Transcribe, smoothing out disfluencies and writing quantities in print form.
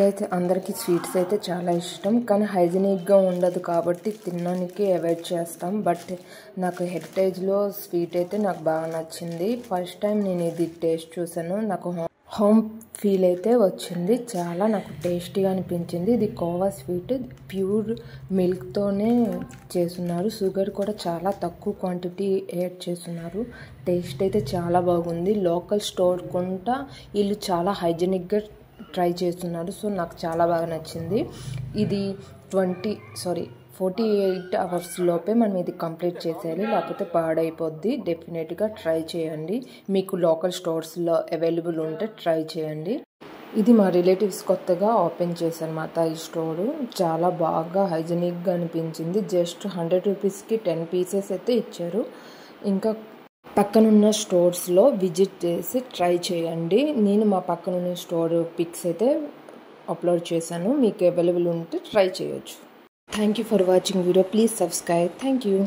అయితే అందరికీ స్వీట్స్ అయితే చాలా ఇష్టం, కానీ హైజీనిక్గా ఉండదు కాబట్టి తినడానికి అవాయిడ్ చేస్తాం. బట్ నాకు హెరిటేజ్లో స్వీట్ అయితే నాకు బాగా నచ్చింది. ఫస్ట్ టైం నేను ఇది టేస్ట్ చూసాను, నాకు హోమ్ ఫీల్ అయితే వచ్చింది. చాలా నాకు టేస్టీగా అనిపించింది. ఇది కోవా స్వీట్ ప్యూర్ మిల్క్తోనే చేస్తున్నారు. షుగర్ కూడా చాలా తక్కువ క్వాంటిటీ యాడ్ చేస్తున్నారు. టేస్ట్ అయితే చాలా బాగుంది. లోకల్ స్టోర్ కొంటా వీళ్ళు చాలా హైజీనిక్గా ట్రై చేస్తున్నారు. సో నాకు చాలా బాగా నచ్చింది. ఇది 48 అవర్స్ లోపే మనం ఇది కంప్లీట్ చేసేయాలి, లేకపోతే పాడైపోద్ది. డెఫినెట్గా ట్రై చేయండి. మీకు లోకల్ స్టోర్స్లో అవైలబుల్ ఉంటే ట్రై చేయండి. ఇది మా రిలేటివ్స్ కొత్తగా ఓపెన్ చేశారన్నమాట. ఈ స్టోరు చాలా బాగా హైజీనిక్గా అనిపించింది. జస్ట్ 100 రూపీస్కి 10 పీసెస్ అయితే ఇచ్చారు. ఇంకా పక్కనున్న స్టోర్స్లో విజిట్ చేసి ట్రై చేయండి. నేను మా పక్కనున్న స్టోర్ పిక్స్ అయితే అప్లోడ్ చేశాను. మీకు అవైలబుల్ ఉంటే ట్రై చేయొచ్చు. Thank you for watching video. Please subscribe. Thank you.